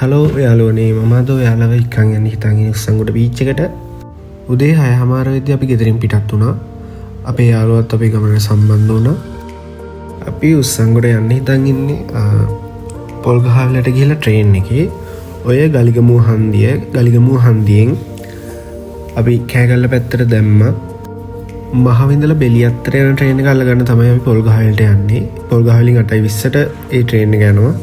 Hello යාළුවනේ මම අද ඔයාලව එක්කන් යන්න හිතන් ඉන්නේ උස්සංගොඩ බීච් එකට. උදේ 6:00 වෙද්දී අපි ගෙදරින් පිටත් වුණා. අපේ යාළුවත් අපේ ගමනට සම්බන්ධ වුණා. අපි උස්සංගොඩ යන්න හිතන් ඉන්නේ පොල්ගහවෙලට ගිහලා ට්‍රේන් එකේ ඔය ගලිගමුව හන්දියෙන් අපි කෑගල්ල පැත්තට දැම්මා. මහවින්දල බෙලියත්තර යන ට්‍රේන් එක අල්ලගන්න තමයි අපි පොල්ගහවෙලට යන්නේ. පොල්ගහවෙලින් 8:20ට ඒ ට්‍රේන් එක යනවා.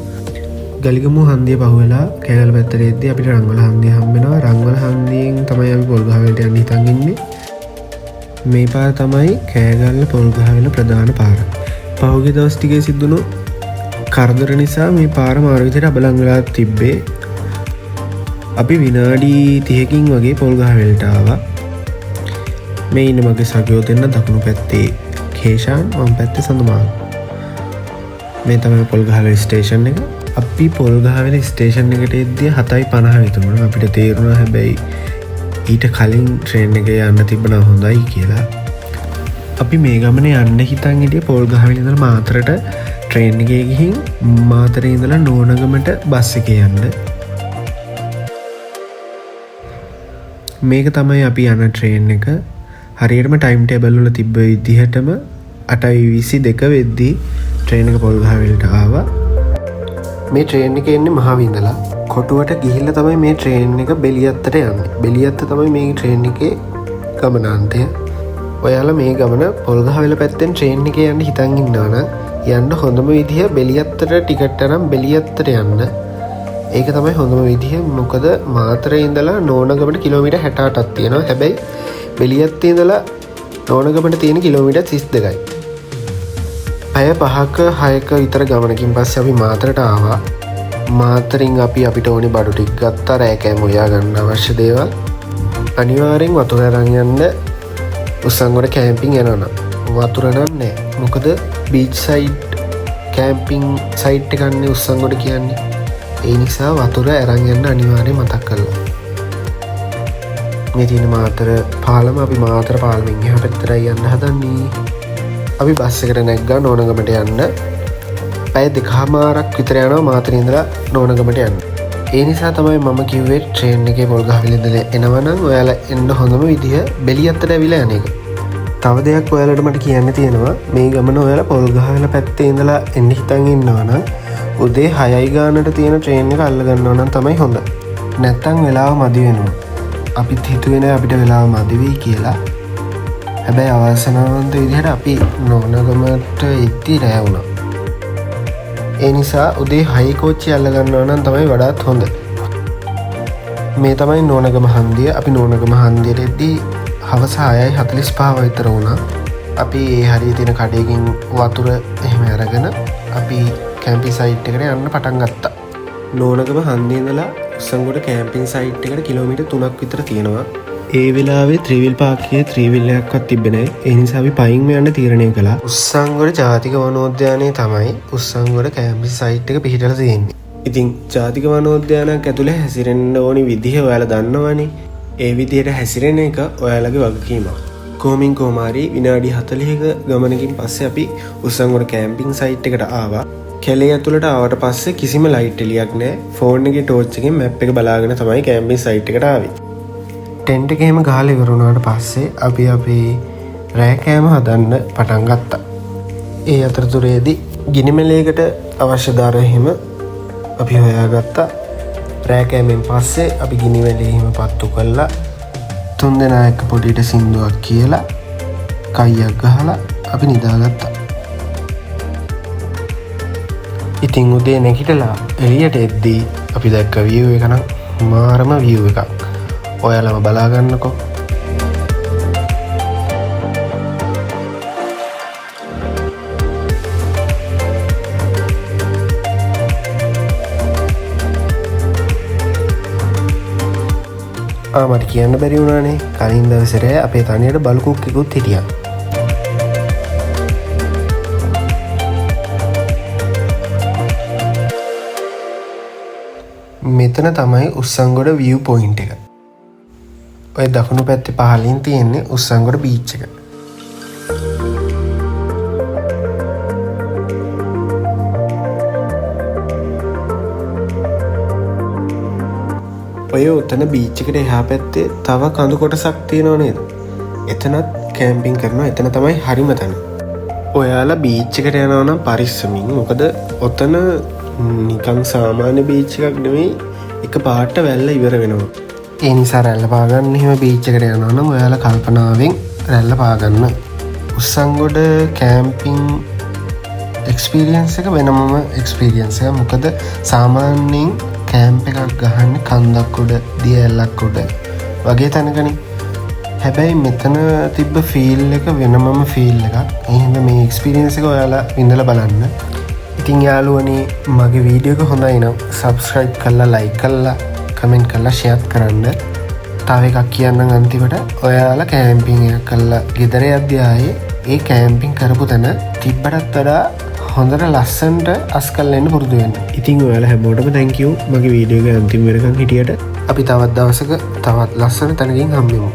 ගලිගමුව හන්දිය පහුවෙලා කෑගල්ල පැත්තට එද්දී අපිට රංගවල හන්දිය හම්බ වෙනවා. රංගවල හන්දියෙන් තමයි අපි පොල්ගහවෙලට යන්න හිතන් ඉන්නේ. මේ පාර තමයි කෑගල්ල පොල්ගහවෙල ප්‍රධාන පාර. පහුගිය දවස් ටිකේ සිද්ධුණු කරදර නිසා මේ පාර මාරු විදිහට අබලන් වෙලා තිබ්බේ. අපි විනාඩි 30කින් වගේ පොල්ගහවෙලට ආවා. මේ ඉන්න මගේ සගයෝ දෙන්න දකුණු පැත්තේ කේෂාන්, වම් පැත්තේ සඳමාල්. මේ තමයි පොල්ගහවෙල ස්ටේෂන් එක. අපි පොල්ගහවෙල ස්ටේෂන් එකට එද්දී 7:50 විතර වුණා. අපිට තේරුණා හැබැයි ඊට කලින් ට්‍රේන් එක යන්න තිබුණා හොඳයි කියලා. අපි මේ ගමනේ යන්න හිතන් හිටියේ පොල්ගහවෙල ඉඳලා මාතරට ට්‍රේන් එකේ ගිහින් මාතරේ ඉඳලා නෝනගමට බස් එකේ යන්න. මේක තමයි අපි යන ට්‍රේන් එක. හරියටම ටයිම් ටේබල් වල තිබ්බ විදිහටම 8:22 වෙද්දී ට්‍රේන් එක පොල්ගහවෙලට ආවා. මේ ට්‍රේන් එක එන්නේ මහවින්දලා. කොටුවට ගිහිල්ලා තමයි මේ ට්‍රේන් එක බෙලියත්තට යන්නේ. බෙලියත්ත තමයි මේ ට්‍රේන් එකේ ගමනාන්තය. ඔයාලා මේ ගමන පොල්ගහවෙල පැත්තෙන් ට්‍රේන් එකේ යන්න හිතන් ඉන්නවා නම් යන්න හොඳම විදිහ බෙලියත්තට ටිකට් අරන් බෙලියත්තට යන්න. ඒක තමයි හොඳම විදිහ. මොකද මාතරේ ඉඳලා නෝනගමට කිලෝමීටර් 68ක් තියෙනවා. හැබැයි බෙලියත්තේ ඉඳලා නෝනගමට තියෙන කිලෝමීටර් 32යි. පැය 5ක 6ක විතර ගමනකින් පස්සේ අපි මාතරට ආවා. මාතරින් අපිට ඕනි බඩු ටික ගත්තා. රෑ කෑම හොයා ගන්න අවශ්‍ය දේවල්. අනිවාර්යෙන් වතුර අරන් යන්න උස්සංගොඩ කැම්පින් යනවා. වතුර නෑ. මොකද බීච් සයිඩ් කැම්පින් සයිට් එක ගන්න උස්සංගොඩ කියන්නේ. ඒ නිසා වතුර අරන් යන්න අනිවාර්යෙන් මතක් කරලා. මේ තියෙන මාතර පාලම. අපි මාතර පාලමෙන් එහා පැත්තට යන්න හදන්නේ. අපි බස් එකට නැග්ගා නෝනගමට යන්න. පැය 2:00ක් විතර යනවා මාතරේ ඉඳලා නෝනගමට යන්න. ඒ නිසා තමයි මම කිව්වේ ට්‍රේන් එකේ පොල්ගහවෙල ඉඳලා එනවනම් ඔයාලා එන්න හොඳම විදිහ බෙලියත්තට ඇවිල්ලා යන එක. තව දෙයක් ඔයාලට මට කියන්න තියෙනවා. මේ ගමන ඔයාලා පොල්ගහවෙල පැත්තේ ඉඳලා එන්න හිතන් ඉන්නවා නම් උදේ 6යි ගානට තියෙන ට්‍රේන් එක අල්ල ගන්නවා නම් තමයි හොඳ. නැත්තම් වෙලාව මදි වෙනවා. අපිත් හිතුවේ නෑ අපිට වෙලාව මදි වෙයි කියලා. හැබැයි අවසනාවන්ත විදිහට අපි නෝනගමට එද්දී රෑ වුණා. ඒ නිසා උදේ 6 කෝච්චිය අල්ල ගන්නවා නම් තමයි වඩාත් හොඳ. මේ තමයි නෝනගම හන්දිය. අපි නෝනගම හන්දියට එද්දී හවස 6:45 විතර වුණා. අපි ඒ හරිය තියෙන කඩේකින් වතුර එහෙම අරගෙන අපි කැම්පින් සයිට් එකට යන්න පටන් ගත්තා. නෝනගම හන්දියේ ඉඳලා උස්සංගොඩ කැම්පින් සයිට් එකට කිලෝමීටර් 3ක් විතර තියෙනවා. ඒ වෙලාවේ ත්‍රිවිල් පාර්කියේ ත්‍රිවිල් එකක්වත් තිබ්බේ නැහැ. ඒ නිසා අපි පයින්ම යන්න තීරණය කළා. උස්සංගොඩ ජාතික වනෝද්‍යානයේ තමයි උස්සංගොඩ කැම්පින් සයිට් එක පිහිටලා තියෙන්නේ. ඉතින් ජාතික වනෝද්‍යානයක් ඇතුලේ හැසිරෙන්න ඕනි විදිහ ඔයාලා දන්නවනේ. ඒ විදිහට හැසිරෙන එක ඔයාලගේ වගකීමක්. කොහොමින් කොහොමාරි විනාඩි 40ක ගමනකින් පස්සේ අපි උස්සංගොඩ කැම්පින් සයිට් එකට ආවා. කැලේ ඇතුළට ආවට පස්සේ කිසිම ලයිට් එලියක් නැහැ. ෆෝන් එකේ ටෝච් එකෙන් මැප් එක බලාගෙන තමයි කැම්පින් සයිට් එකට ආවේ. ටෙන්ට් එක එහෙම ගහලා ඉවර වුණාට පස්සේ අපි අපේ රෑ කෑම හදන්න පටන් ගත්තා. ඒ අතරතුරේදී ගිනිමැලයකට අවශ්‍ය දාර එහෙම අපි හොයාගත්තා. රෑ කෑමෙන් පස්සේ අපි ගිනිමැලේ එහෙම පත්තු කළා. තුන්දෙනා එක්ක පොඩියට සින්දුවක් කියලා කයියක් ගහලා අපි නිදාගත්තා. ඉතින් උදේ නැගිටලා එළියට එද්දී අපි දැක්ක view එක නම් මාරම view එකක්. ඔයාලම බලාගන්නකෝ. මට කියන්න බැරි වුණානේ කලින් දවසේ අපේ තනියට බලු කුක්කෙකුත් හිටියා. මෙතන තමයි උස්සංගොඩ view point එක. ඔය දකුණු පැත්තේ පහළින් තියෙන්නේ උස්සංගොඩ බීච් එක. ඔය උතන බීච් එකට එහා පැත්තේ තව කඳු කොටසක් තියෙනව නේද? එතනත් කැම්පින් කරනවා. එතන තමයි හරිම තැන. ඔයාලා බීච් එකට යනවා නම් පරිස්සමින්. මොකද ඔතන නිකන් සාමාන්‍ය බීච් එකක් නෙවෙයි, එක පාට වැල්ල ඉවර වෙනවා. ඒ නිසා රැල්ල පාගන්න එහෙම බීච් එකට යනවා නම් ඔයාලා කල්පනාවෙන් රැල්ල පාගන්න. උස්සංගොඩ කැම්පින් එක්ස්පීරියන්ස් එක වෙනමම එක්ස්පීරියන්ස් එක. මොකද සාමාන්‍යයෙන් කැම්ප් එකක් ගහන්නේ කන්දක් උඩ, දිය ඇල්ලක් උඩ වගේ තැනකනේ. හැබැයි මෙතන තිබ්බ ෆීල් එක වෙනමම ෆීල් එකක්. එහෙනම් මේ එක්ස්පීරියන්ස් එක ඔයාලා විඳලා බලන්න. ඉතින් යාළුවනේ මගේ වීඩියෝ එක හොඳයි නම් සබ්ස්ක්‍රයිබ් කරලා, ලයික් කරලා, කමෙන්ට් කරලා, ෂෙයාර් කරන්න. තව එකක් කියන්නම් අන්තිමට. ඔයාලා කැම්පින් එකක් කරලා ගෙදර යද්දී ආයේ ඒ කැම්පින් කරපු තැන තිබ්බටත් වඩා හොඳට ලස්සනට අස්කල් එන්න පුරුදු වෙන්න. ඉතින් ඔයාලා හැමෝටම thank you මගේ වීඩියෝ එක අන්තිම වෙනකන් හිටියට. අපි තවත් දවසක තවත් ලස්සන තැනකින් හම්බෙමු.